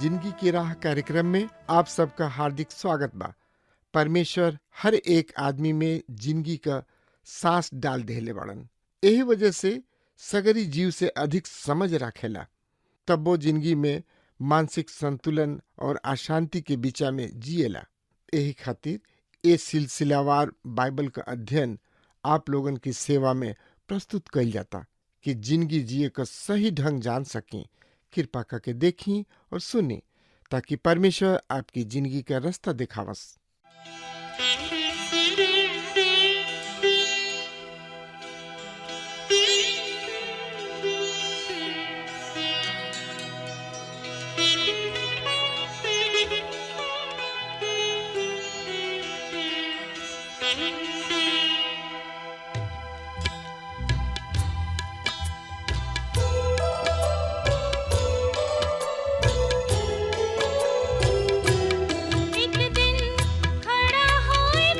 जिंदगी की राह कार्यक्रम में आप सबका हार्दिक स्वागत बा। परमेश्वर हर एक आदमी में जिंदगी का सांस डाल देले बड़न। यही वजह से सगरी जीव से अधिक समझ रखेला। तब वो जिंदगी में मानसिक संतुलन और अशांति के बीचा में जिएला। यही खातिर ये सिलसिलावार बाइबल का अध्ययन आप लोगन की सेवा में प्रस्तुत कइल जाता कि जिंदगी जिए का सही ढंग जान सकें। कृपा करके देखी और सुनी ताकि परमेश्वर आपकी जिंदगी का रास्ता दिखावस। एक दिन खड़ा होए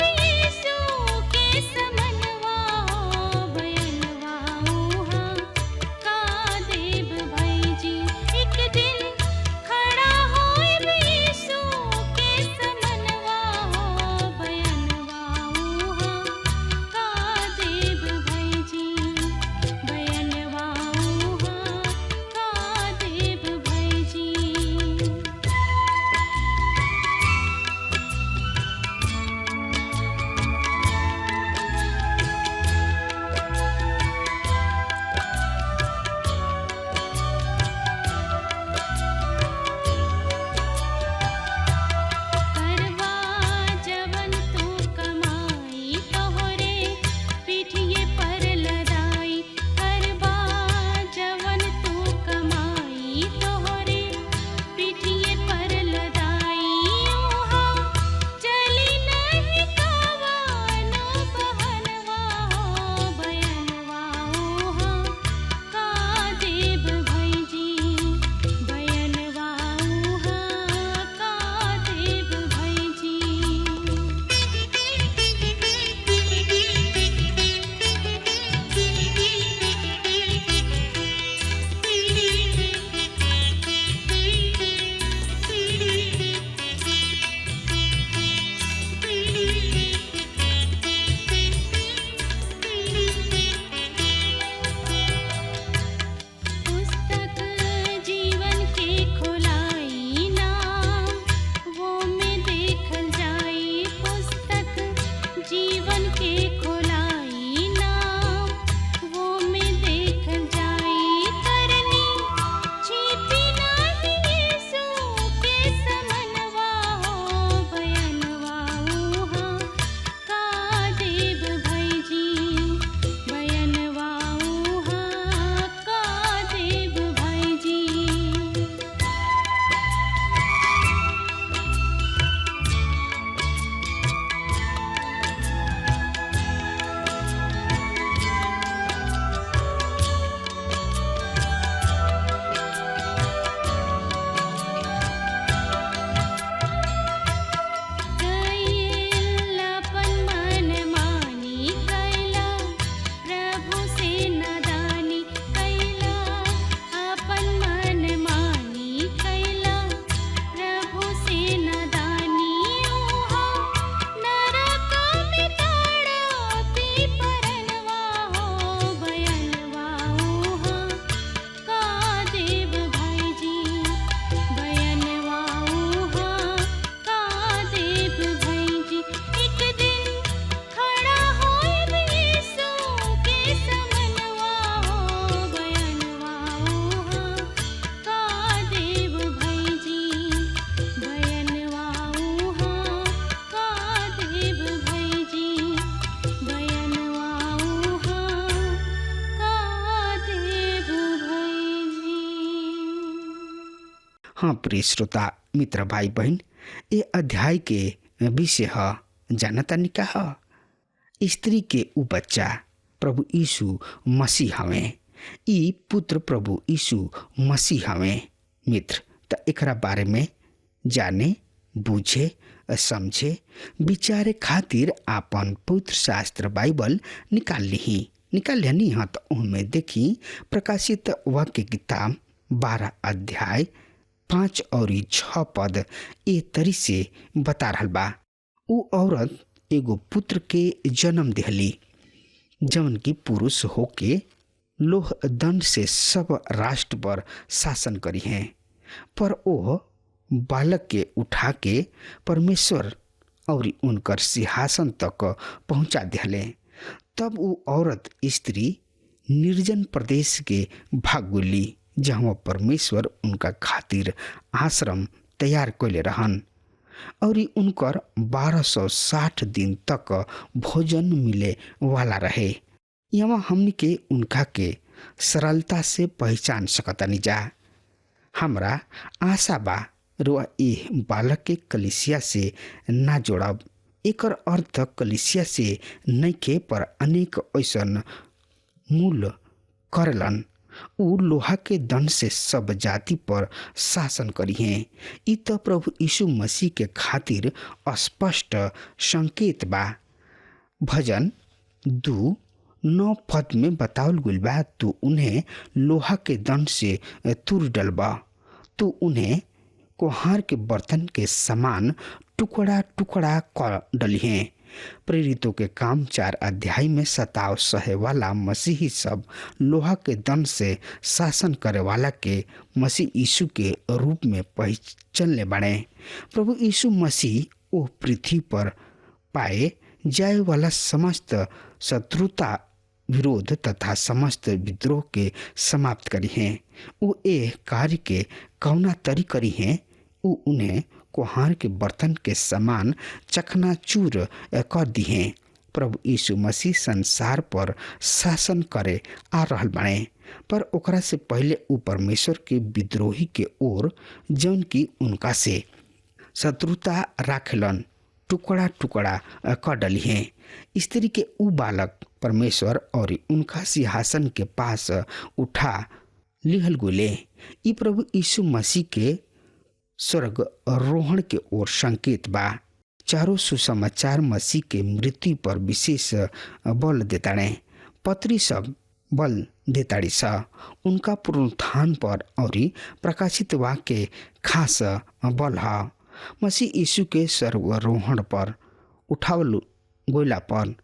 हाँ प्रिय श्रोता मित्र भाई बहन, ये अध्याय के विषय है जानता नहीं का है। स्त्री के उ बच्चा प्रभु यीशु मसीह हवे। ई पुत्र प्रभु यीशु मसीह हवे। मित्र त एकरा बारे में जाने बूझे समझे विचारे खातिर आपन पवित्र शास्त्र बाइबल निकाल लिहनी हाँ। तो उनमें देखी प्रकाशित वाक्य किताब 12 अध्याय 5 और 6 पद ए तरी से बता रहल बा। उ औरत एगो पुत्र के जन्म दिहली जवन की पुरुष होके लोह दंड से सब राष्ट्र पर शासन करी हैं। पर ओ बालक के उठा के परमेश्वर और उनकर सिंहासन तक पहुंचा दिहले। तब वो औरत स्त्री निर्जन प्रदेश के भाग गुली जहाँ परमेश्वर उनका खातिर आश्रम तैयार कैले रहन और उनकर 1260 दिन तक भोजन मिले वाला रहे। यहाँ हमनी के उनका के सरलता से पहचान सकतानी जा। हमरा आशा बा रुआ ए बालक के कलिसिया से ना जोड़ब। एकर अर्थ कलिसिया से नइखे, पर अनेक ऐसन मूल करलन उ लोहा के दंड से सब जाति पर शासन करी हैं। इ तो प्रभु यीशु मसीह के खातिर स्पष्ट संकेत बा। भजन 2:9 पद में बतावल गइल बा, तू उन्हें लोहा के दंड से तुर डलबा, तू उन्हें कोहार के बर्तन के समान टुकड़ा टुकड़ा कर डली हैं। प्रेरितों के काम 4 अध्याय में सताव सहे वाला मसीही सब लोहा के दंड से शासन करे वाला के मसीह यीशु के रूप में पहचानले बने। प्रभु यीशु मसीह ओ पृथ्वी पर पाए जाए वाला समस्त शत्रुता विरोध तथा समस्त विद्रोह के समाप्त करी हैं। वो ए कार्य के कौना तरी करी हैं। वो उन्हें कोहार के बर्तन के समान चकनाचूर कर दी हैं। प्रभु यीशु मसीह संसार पर शासन करे आ रहल बने, पर ओकरा से पहले उ परमेश्वर के विद्रोही के ओर जौन की उनका से शत्रुता राखलन टुकड़ा टुकड़ा कर डली हैं। स्त्री के उ बालक परमेश्वर और उनका सिंहासन के पास उठा लिहल गुले। ई प्रभु यीशु मसीह के स्वर्ग आरोहण के ओर संकेत बा। चारों सुसमाचार मसीह के मृत्यु पर विशेष बल देताड़े। पत्री सब बल देताड़ी सा उनका पुनरुत्थान पर और प्रकाशित वाक्य खास बल है। मसीह यीशु के स्वर्गारोहण पर उठावल गोला पर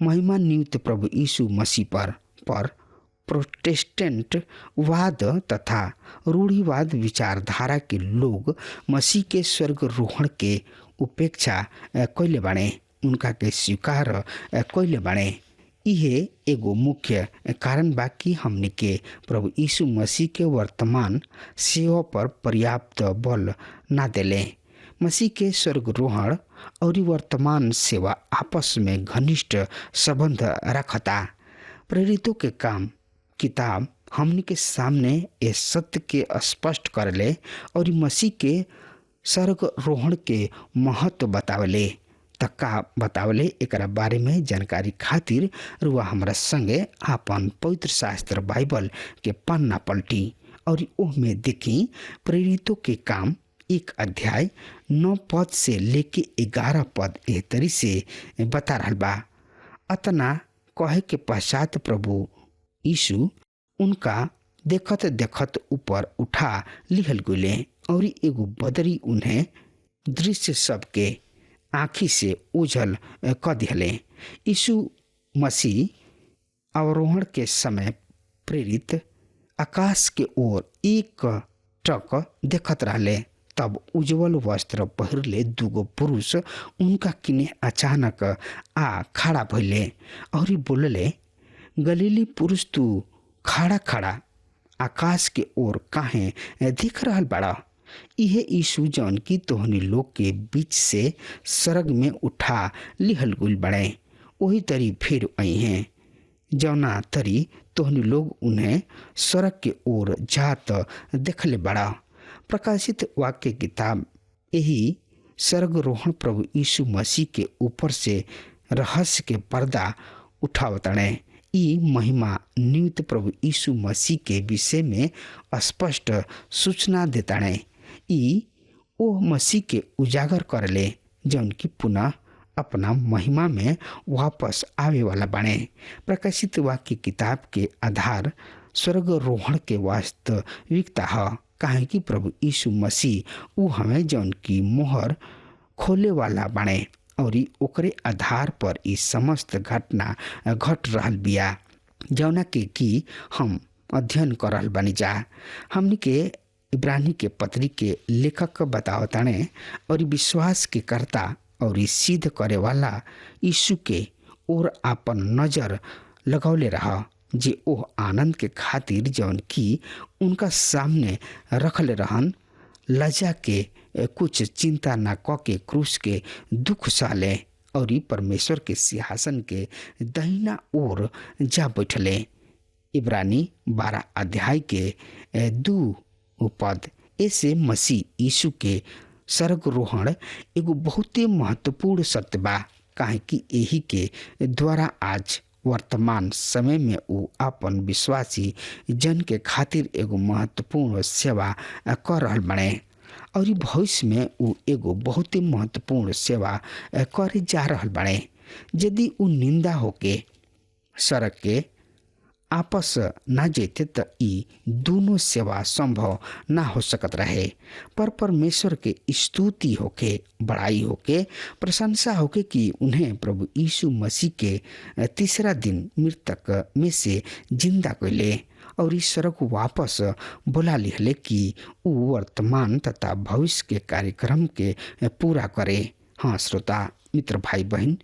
महिमा नियुक्त प्रभु यीशु मसीह पर प्रोटेस्टेंट वाद तथा रूढ़िवाद विचारधारा के लोग मसीह के स्वर्गारोहण के उपेक्षा कैले बाणे, उनका के स्वीकार कैले बाणे। इहे एगो मुख्य कारण बा कि हमने के प्रभु यीशु मसीह के वर्तमान सेवा पर पर्याप्त बल ना देले। मसीह के स्वर्गारोहण और वर्तमान सेवा आपस में घनिष्ठ संबंध रखता। प्रेरितों के काम किताब हमने के सामने ये सत्य के स्पष्ट करले और मसीह के स्वर्गारोहण के महत्व बतावले। तक्का बतावले एकरा बारे में जानकारी खातिर रुआ हमरा संगे आपन पवित्र शास्त्र बाइबल के पन्ना पलटी और ओहमे देखी प्रेरितों के काम 1 अध्याय 9 पद से लेके 11 पद एह तरी से बता रहल बा। अतना कहे के पश्चात प्रभु यीशु उनका देखत देखत ऊपर उठा लिहल गुले और एगो बदरी उन्हें दृश्य सबके आँखी से ओझल क दिहले। यीशु मसीह अवरोहण के समय प्रेरित आकाश के ओर एक टक देखत रहले। तब उज्जवल वस्त्र पहिरले दूगो पुरुष उनका किने अचानक आ खड़ा भइले और बोलले, गलीली पुरुष तू खड़ा खड़ा आकाश के ओर काहे दिख रहल बड़ा। इहे यीशु जौन की तोहनी लोग के बीच से स्वर्ग में उठा लिहल गुल बड़े वही तरी फिर आई हैं जौना तरी तोहनी लोग उन्हें स्वर्ग के ओर जात देखले बड़ा। प्रकाशित वाक्य किताब यही स्वर्गरोहण प्रभु यीशु मसीह के ऊपर से रहस्य के पर्दा उठावतणे। ई महिमा नियुक्त प्रभु यीशु मसीह के विषय में स्पष्ट सूचना देताणे। ई ओ मसीह के उजागर करले जौन की पुनः अपना महिमा में वापस आवे वाला बने। प्रकाशित वाक्य किताब के आधार स्वर्गरोहण के वास्तविकता है, काहे कि प्रभु यीशु मसीह ऊ हमें जौन की मोहर खोले वाला बने और ओकरे आधार पर ई समस्त घटना घट रहल बिया जौना के कि हम अध्ययन कर रहल बानी जा। हमनी के इब्रानी के पत्री के लेखक बतावताने और विश्वास के कर्ता और सिद्ध करे वाला यीशु के ओर आपन नजर लगौले रहा, जे ओह आनंद के खातिर जौन की उनका सामने रखले रहन लजा के कुछ चिंता न क के क्रूस के दुख साले और परमेश्वर के सिंहासन के दाहिना ओर जा बैठले। इब्रानी 12 अध्याय के 2 पद। ऐसे मसीह यीशु के स्वर्गरोहण एगो बहुते महत्वपूर्ण सत्य बा, काहे कि यही के द्वारा आज वर्तमान समय में वो अपन विश्वासी जन के खातिर एगो महत्वपूर्ण सेवा कर रहल बने और भविष्य में वो एगो बहुते महत्वपूर्ण सेवा करे जा रहल बने। यदि वो निंदा होके सड़क के आपस ना जेते तो ई दोनों सेवा संभव ना हो सकत रहे। पर परमेश्वर के स्तुति होके, बड़ाई होके, प्रशंसा होके कि उन्हें प्रभु यीशु मसीह के तीसरा दिन मृतक में से जिंदा कैले और इस सड़क वापस बुला लिहले कि वो वर्तमान तथा भविष्य के कार्यक्रम के पूरा करे। हाँ श्रोता मित्र भाई बहन,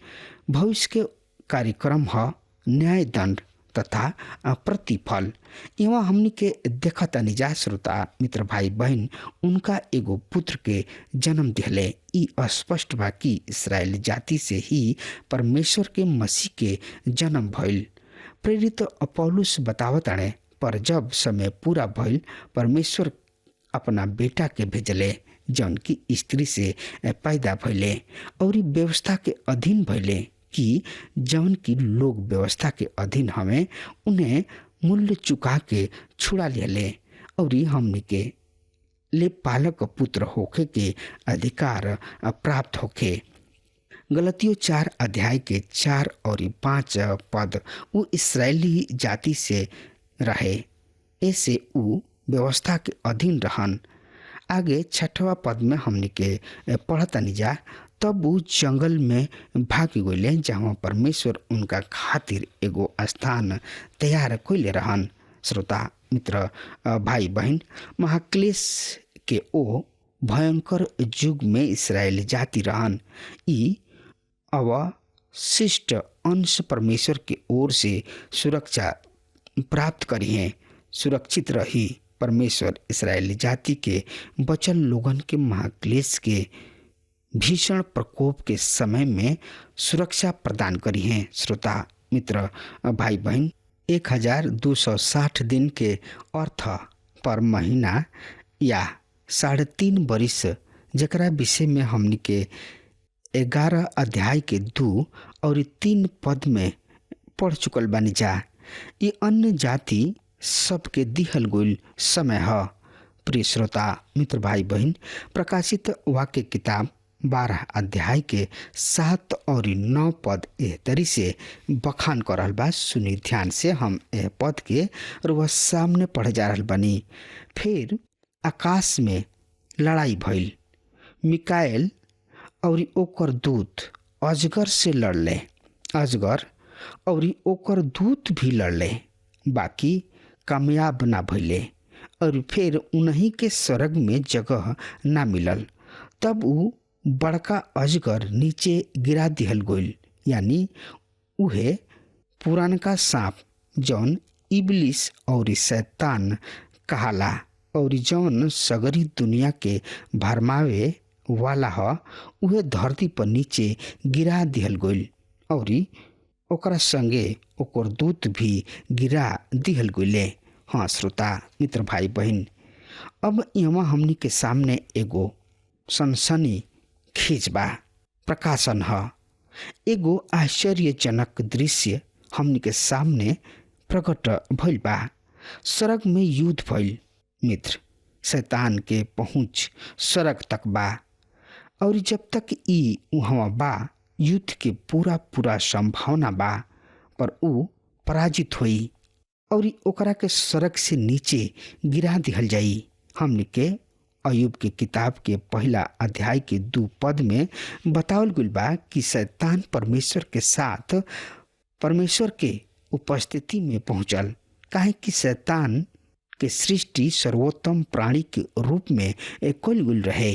भविष्य के कार्यक्रम है न्याय दंड तथा प्रतिफल। एवं हमनी के देखा तनी जा श्रोता मित्र भाई बहन, उनका एगो पुत्र के जन्म दिले। ई स्पष्ट बा कि इस्राएल जाति से ही परमेश्वर के मसीह के जन्म भइल। प्रेरित पौलुस बतावताणे, पर जब समय पूरा भइल परमेश्वर अपना बेटा के भेजले जौन की स्त्री से पैदा भइले और व्यवस्था के अधीन भइले कि जौन की लोग व्यवस्था के अधीन हमें उन्हें मूल्य चुका के छुड़ा ले और हमनी के ले पालक पुत्र होके के अधिकार प्राप्त होके। गलतियों 4 अध्याय के 4 और 5 पद वो इसराइली जाति से रहे, ऐसे वो व्यवस्था के अधीन रहन। आगे 6वां पद में हमनी के पढ़तनी जा, तब वो जंगल में भाग गए जहाँ परमेश्वर उनका खातिर एगो स्थान तैयार कैले रहन। श्रोता मित्र भाई बहन, महाक्लेश के ओ भयंकर युग में इस्राएल जाति रहन। ई अवशिष्ट अंश परमेश्वर के ओर से सुरक्षा प्राप्त करी है। सुरक्षित रही परमेश्वर इस्राएली जाति के बचल लोगन के महाक्लेश के भीषण प्रकोप के समय में सुरक्षा प्रदान करी है। श्रोता मित्र भाई बहन, 1260 दिन के अर्थ पर महीना या 3.5 वर्ष, जकरा विषय में हमनी के 11 अध्याय के 2 और 3 पद में पढ़ चुकल बानी जा। ये अन्य जाति सबके दिहल गइल समय है। प्रिय श्रोता मित्र भाई बहन, प्रकाशित वाक्य किताब 12 अध्याय के 7 और 9 पद एह तरी से बखान कर रहल बा। सुनी ध्यान से, हम एह पद के रुआ सामने पढ़ जा रहल बनी। फिर आकाश में लड़ाई भइल, मिकाएल और ओकर दूत अजगर से लड़ले। अजगर और ओकर दूत भी लड़ले, बाकी कामयाब ना भइले और फिर उन्हीं के स्वर्ग में जगह ना मिलल। तब उ बड़का अजगर नीचे गिरा दिहल गइल, यानी उहे पुरानका सांप जौन इबलिस और शैतान कहाला और जौन सगरी दुनिया के भरमावे वाला ह, उहे धरती पर नीचे गिरा दिहल गइल और ओकरा संगे ओकर दूत भी गिरा दिहल गइले। हाँ श्रोता मित्र भाई बहन, अब यहाँ हमनी के सामने एगो सनसनी खींच बा प्रकाशन ह। एगो आश्चर्यजनक दृश्य हमनी के सामने प्रकट भइल बा। सड़क में युद्ध भइल मित्र। शैतान के पहुँच सड़क तक बा और जब तक ई वहाँ बा युद्ध के पूरा संभावना बा, पर ऊ पराजित हुई और ओकरा के सड़क से नीचे गिरा दिहल जाई। हमने के अयुब के किताब के पहला अध्याय के 2 पद में बतावल गइल बा कि शैतान परमेश्वर के साथ परमेश्वर के उपस्थिति में पहुंचल, काहे कि शैतान के सृष्टि सर्वोत्तम प्राणी के रूप में कइल गइल रहे।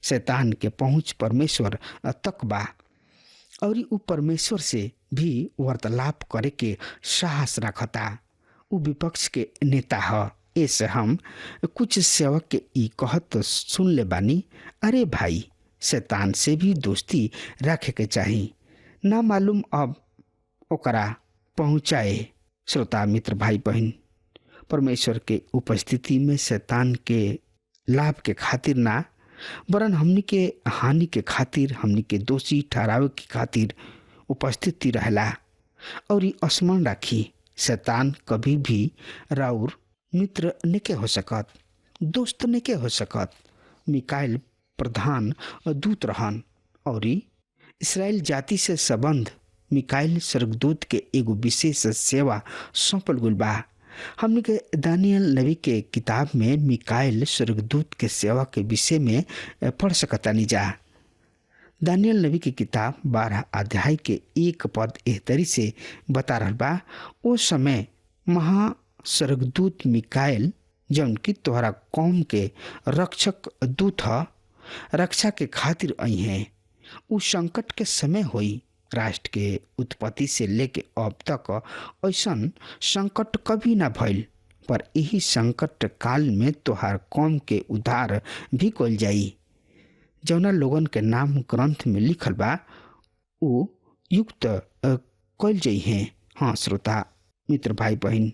शैतान के पहुंच परमेश्वर तक बा और ऊ परमेश्वर से भी वार्तालाप करे के साहस रखता। ऊ विपक्ष के नेता ह। ऐसे हम कुछ सेवक के ई कहत सुन ले बानी, अरे भाई शैतान से भी दोस्ती रखे के चाही, ना मालूम अब ओकरा पहुँचाए। श्रोता मित्र भाई बहन, परमेश्वर के उपस्थिति में शैतान के लाभ के खातिर ना, वरन हमनी के हानि के खातिर, हमनी के दोषी ठहरावे के खातिर उपस्थिति रहला। और ई स्मरण राखी, शैतान कभी भी राउर मित्र नेके हो सकत, दोस्त नेके हो सकत। मिकाइल प्रधान दूत रहन और इस्राएल जाति से संबंध मिकाइल स्वर्गदूत के एगो विशेष सेवा सौंपल गइल बा। हमने के दानियल नबी के किताब में मिकाइल स्वर्गदूत के सेवा के विषय में पढ़ सकतानी जा। दानियल नबी की किताब 12 अध्याय के 1 पद एह तरी से बता रहल बा, ओ समय महा स्वर्गदूत मिकाइल जौन की तोहरा कौम के रक्षक दूत ह, रक्षा के खातिर आई हैं। उ संकट के समय होई। राष्ट्र के उत्पत्ति से लेके अब तक ऐसन संकट कभी ना भइल, पर यही संकट काल में तोहार कौम के उद्धार भी कइल जाई। जौना लोगन के नाम ग्रंथ में लिखल बा उ युक्त कइल जाई हैं। हाँ श्रोता मित्र भाई बहन,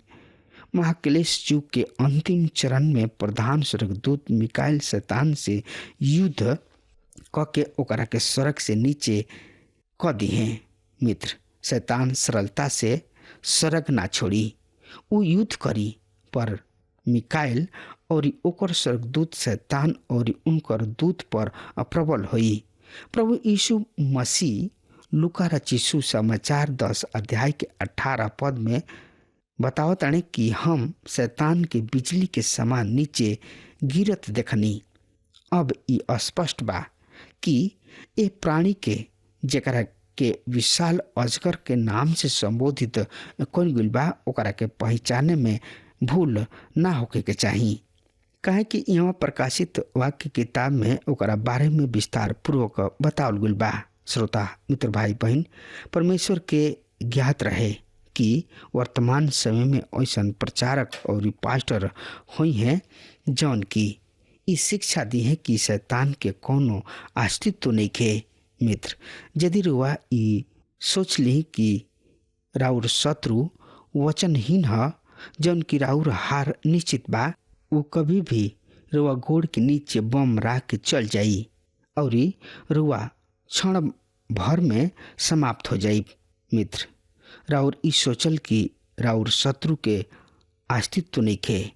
महाक्लेश युग के अंतिम चरण में प्रधान स्वर्गदूत मिकाइल शैतान से युद्ध क के ओकरा के सड़क से नीचे क दी हैं। मित्र, शैतान सरलता से सड़क ना छोड़ी, उ युद्ध करी, पर मिकाइल और ओकर स्वर्गदूत शैतान और उनकर दूत पर प्रबल हुई। प्रभु यीशु मसीह लूका रचित सुसमाचार 10 अध्याय के 18 पद में बतावत ताने कि हम शैतान के बिजली के समान नीचे गिरत देखनी। अब ई स्पष्ट बा कि ए प्राणी के जेकरा के विशाल अजगर के नाम से संबोधित कइल गइल बा, ओकरा के पहचाने में भूल ना होके के चाही, काहे कि यहाँ प्रकाशित वाक्य किताब में ओकरा बारे में विस्तार पूर्वक बतावल गइल बा। श्रोता मित्र भाई बहन, परमेश्वर के ज्ञात रहे कि वर्तमान समय में ऐसा प्रचारक और पास्टर हुई हैं जौन की इस शिक्षा दी है कि शैतान के कोनो अस्तित्व नहीं खे। मित्र, यदि रुआ ई सोच ली कि राउर शत्रु वचनहीन ह, जौन की राउर हार निश्चित बा, वो कभी भी रुआ गोड़ के नीचे बम राख के चल जाई और रुआ क्षण भर में समाप्त हो जाई। मित्र, राउर ई सोचल कि राउर शत्रु के अस्तित्व नहीं खे।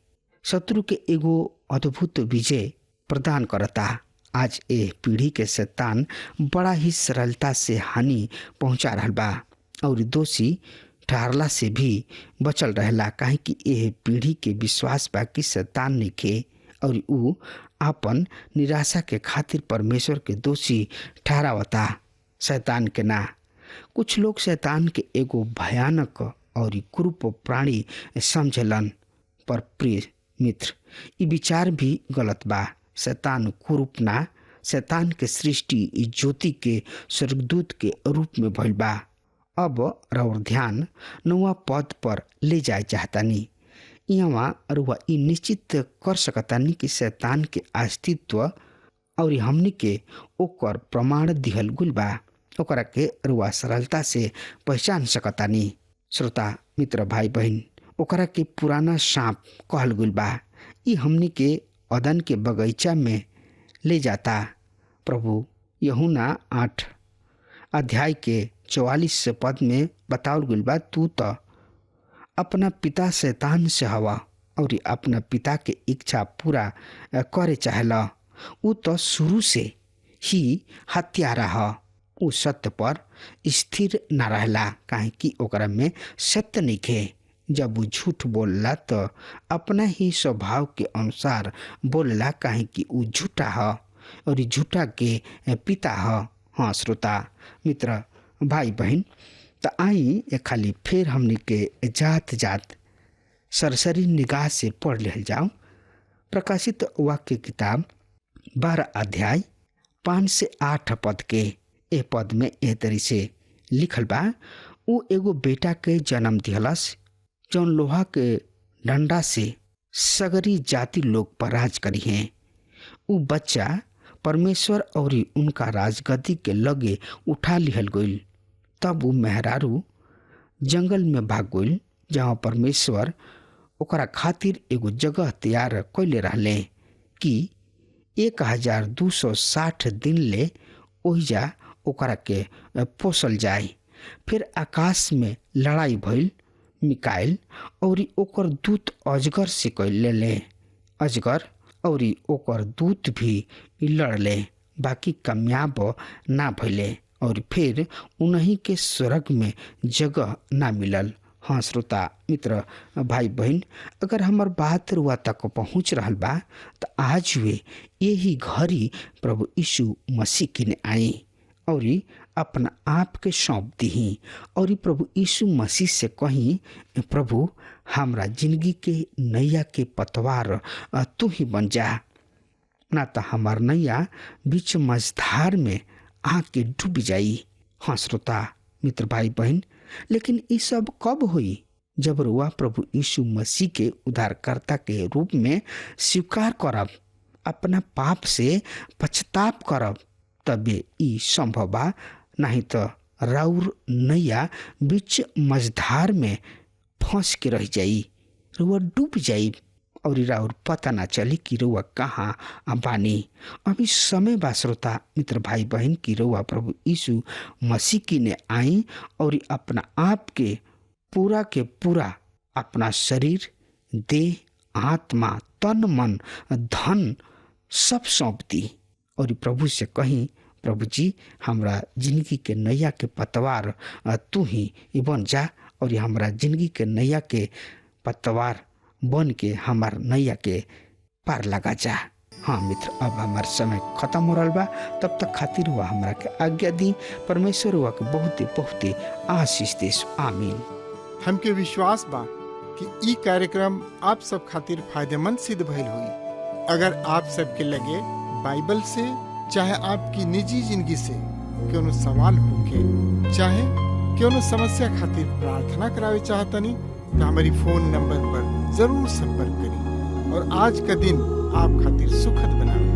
शत्रु के एगो अद्भुत विजय प्रदान करता। आज ए पीढ़ी के शैतान बड़ा ही सरलता से हानि पहुंचा रहल बा और दोषी ठहरला से भी बचल रहला, काहे कि एह पीढ़ी के विश्वास बा कि शैतान नहीं खे और ऊ आपन निराशा के खातिर परमेश्वर के दोषी ठहरावता, शैतान के ना। कुछ लोग शैतान के एगो भयानक और क्रूर प्राणी समझलन, पर प्रिय मित्र, ई विचार भी गलत बा। शैतान क्रूर ना, शैतान के सृष्टि ज्योति के स्वर्गदूत के रूप में भइल बा। अब रउर ध्यान 9वां पद पर ले जाए चाहतानी। यहाँ रुआ ई निश्चित कर सकतानी कि शैतान के अस्तित्व और हमनी के ओकर प्रमाण दिहल गुल बा, ओकरा के रुआ सरलता से पहचान सकतानी। श्रोता मित्र भाई बहन, ओकरा के पुराना सांप कहल गुल बा। ई हमनी के अदन के बगीचा में ले जाता। प्रभु यूहन्ना 8 अध्याय के 44 पद में बतावल गइल बा, तू तो अपना पिता शैतान से हवा और अपना पिता के इच्छा पूरा करे चाहेला। उ तो शुरू से ही हत्यारा ह। उ सत्य पर स्थिर न रहला, काहे कि ओकरा में सत्य नइखे। जब वो झूठ बोलला तो अपना ही स्वभाव के अनुसार बोलला, काहे कि उ झूठा ह और झूठा के पिता ह। हाँ श्रोता मित्र भाई बहन, तो आई ये खाली फिर हमने के जात जात सरसरी निगाह से पढ़ ले जाओ। प्रकाशित वाक्य किताब 12 अध्याय 5 से 8 पद के ए पद में ए तरी से लिखल बा, उ एगो बेटा के जन्म दिहलस, जौन लोहा के डंडा से सगरी जाति लोग पर राज करी हैं। उ बच्चा परमेश्वर और उनका राजगद्दी के लगे उठा लिहल गइल। तब वो मेहरारू जंगल में भाग गइल, जहाँ परमेश्वर ओकरा खातिर एगो जगह तैयार कैले रहले कि 1260 दिन ले ओहिजा ओकरा के पोसल जाए। फिर आकाश में लड़ाई भइल। मिकाइल और ओकर दूत अजगर से कैले ले। अजगर और ओकर दूत भी लड़ले, बाकी कामयाब ना भइले और फिर उन्हीं के स्वर्ग में जगह ना मिलल। हाँ श्रोता मित्र भाई बहन, अगर हमार बात रुआ तक पहुँच रहल बा तो आज वे यही घड़ी प्रभु यीशु मसीह किने आई और अपना आप के सौंप दी और प्रभु यीशु मसीह से कहीं, प्रभु हमरा जिंदगी के नैया के पतवार तू ही बन जा, ना तो हमार नैया बीच मझधार में आके डूब जाई। हाँ श्रोता मित्र भाई बहन, लेकिन ये सब कब हुई? जब रुआ प्रभु यीशु मसीह के उद्धारकर्ता के रूप में स्वीकार करब, अपना पाप से पछताप करब, तबे ई संभव बा। नहीं तो राउर नैया बीच मझधार में फंस के रह जाई, रुआ डूब जाई और राउर पता ना चली कि रुआ कहाँ बानी। अभी समय बा श्रोता मित्र भाई बहन की रुआ प्रभु यीशु मसीह की ने आई और अपना आप के पूरा अपना शरीर, देह, आत्मा, तन, मन, धन सब सौंप दी और प्रभु से कहीं, प्रभु जी हमरा जिंदगी के नैया के पतवार तू ही बन जा और हमरा जिंदगी के नैया के पतवार बन के हमार नैया के पार लगा जा। हाँ मित्र, अब हमार समय खत्म हो रहा बा, तब तक खातिर हुआ हमरा के आज्ञा दी। परमेश्वर हुआ के बहुत आशीष देश। आमीन। हमके विश्वास बा कि ई कार्यक्रम आप सब खातिर फायदेमंद सिद्ध भइल हुई। अगर आप सबके लगे बाइबल से चाहे आपकी निजी जिंदगी से कोनो सवाल होके, चाहे कोनो समस्या खातिर प्रार्थना करावे चाहतनी, तो हमारी फोन नंबर पर जरूर संपर्क करें और आज का दिन आप खातिर सुखद बनावे।